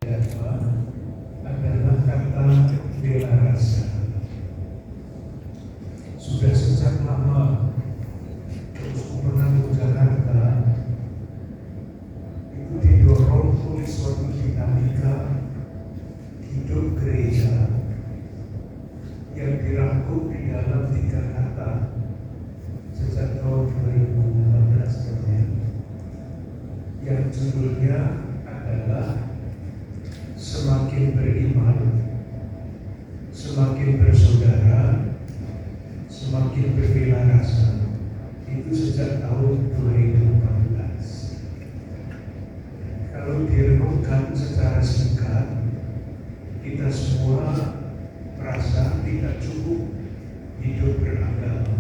adalah kata bela rasa. Sudah sejak lama Keuskupan Agung Jakarta itu didorong oleh suatu dinamika hidup gereja yang dirangkum di dalam 3 kata sejak tahun 2015 yang judulnya adalah semakin beriman, semakin bersaudara, semakin berbela rasa. Itu sejak tahun 2014. Kalau direnungkan secara singkat, kita semua merasa tidak cukup hidup beragama,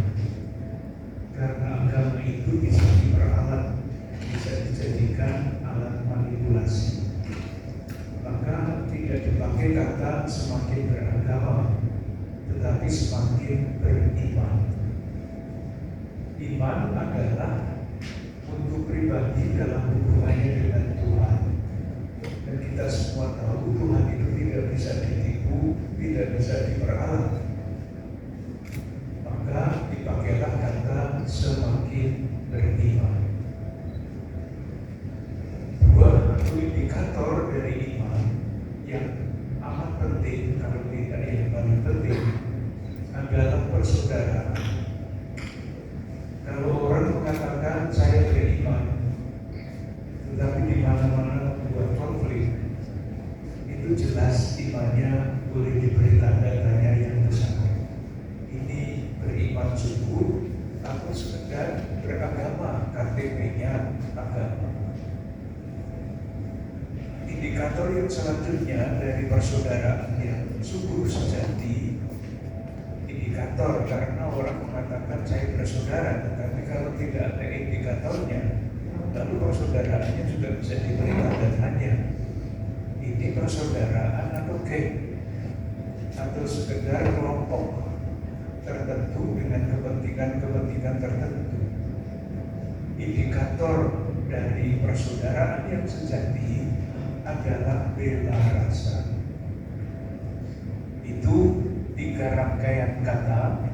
karena agama itu bisa diperalat, bisa dijadikan alat manipulasi. Maka tidak dipakai kata semakin beragama, tetapi semakin beriman. Iman adalah untuk pribadi dalam hubungannya dengan Tuhan. Dan kita semua tahu Tuhan itu tidak bisa ditipu, tidak bisa diperalat. Maka dipakailah kata semakin beriman. Dua indikator dari iman yang amat penting, kalau tidak yang paling penting, adalah persaudaraan. Kalau orang mengatakan saya beriman, tetapi di mana-mana membuat konflik, itu jelas imannya boleh diberi tanda tanya yang besar. Ini beriman sungguh atau sekedar beragama, KTP-nya agama. Indikator yang selanjutnya dari persaudaraan yang sungguh sejati, indikator karena orang mengatakan saya bersaudara, tetapi kalau tidak ada indikatornya, lalu persaudaraannya sudah bisa diberi tanda tanya. Ini persaudaraan atau geng, atau sekedar kelompok tertentu dengan kepentingan tertentu. Indikator dari persaudaraan yang sejati adalah bela rasa. Itu 3 rangkaian kata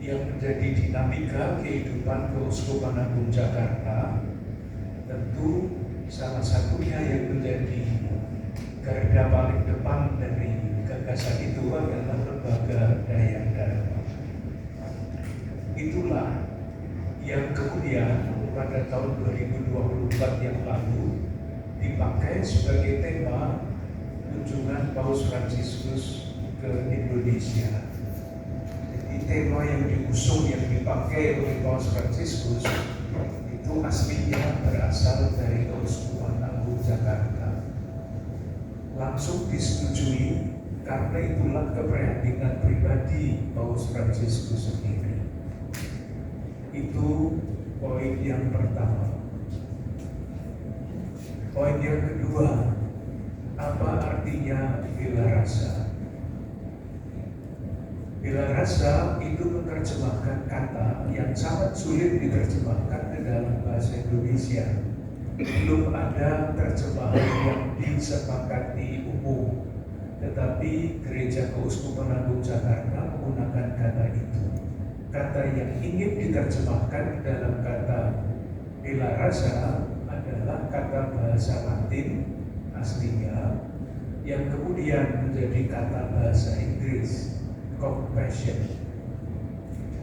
yang menjadi dinamika kehidupan Keuskupan Agung Jakarta. Tentu salah satunya yang menjadi garda paling depan dari gagasan itu adalah lembaga Daya Dharma. Itulah yang kemudian pada tahun 2024 yang lalu dipakai sebagai tema kunjungan Paus Fransiskus ke Indonesia. Jadi tema yang diusung, yang dipakai oleh Paus Fransiskus itu aslinya berasal dari Keuskupan Agung Jakarta. Langsung disetujui karena itulah keprihatinan pribadi Paus Fransiskus sendiri. Itu poin yang pertama. Poin yang kedua, apa artinya bela rasa? Bela rasa itu menerjemahkan kata yang sangat sulit diterjemahkan ke dalam bahasa Indonesia. Belum ada terjemahan yang disepakati umum, tetapi Gereja Keuskupan Agung Jakarta menggunakan kata itu. Kata yang ingin diterjemahkan dalam kata bela rasa adalah kata bahasa Latin aslinya yang kemudian menjadi kata bahasa Inggris compassion.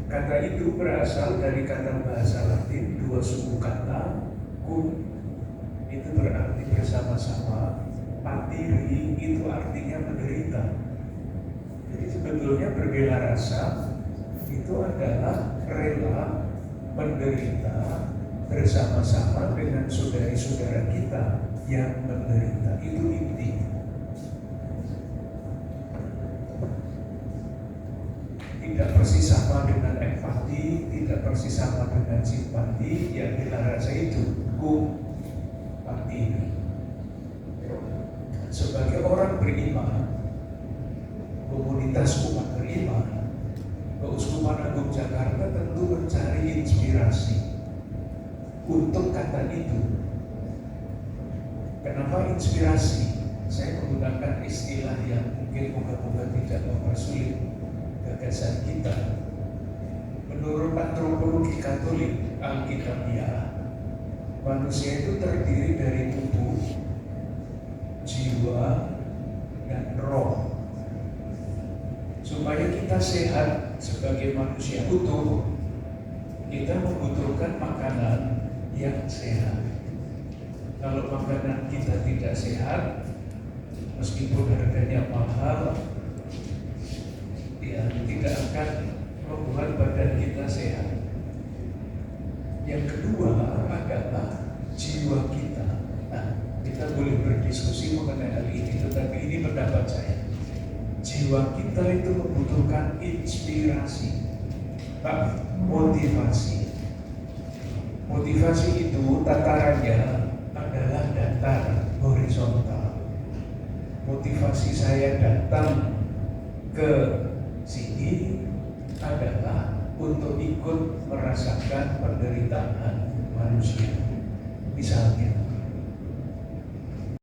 Kata itu berasal dari kata bahasa Latin 2 suku kata, cum itu berarti bersama-sama, patiri itu artinya menderita. Jadi sebetulnya berbela rasa itu adalah rela menderita bersama-sama dengan saudari-saudara kita yang menderita. Itu inti. Tidak persis sama dengan empati, tidak persis sama dengan simpati. Yang bela rasa itu empati. Sebagai orang beriman, komunitas umat beriman, Keuskupan Agung Jakarta tentu mencari inspirasi untuk kata itu. Kenapa inspirasi? Saya menggunakan istilah yang mungkin moga-moga tidak mempersulit gagasan kita. Menurut antropologi Katolik Alkitabiah, manusia itu terdiri dari tubuh, jiwa, dan roh. Supaya kita sehat sebagai manusia utuh, kita membutuhkan makanan yang sehat. Kalau makanan kita tidak sehat, meskipun harganya mahal, ya tidak akan membuat badan kita sehat. Yang kedua adalah jiwa kita. Nah, kita boleh berdiskusi mengenai hal ini, tetapi ini pendapat saya. Jiwa kita itu membutuhkan inspirasi, motivasi. Motivasi itu tatarannya adalah datar horizontal. Motivasi saya datang ke sini adalah untuk ikut merasakan penderitaan manusia.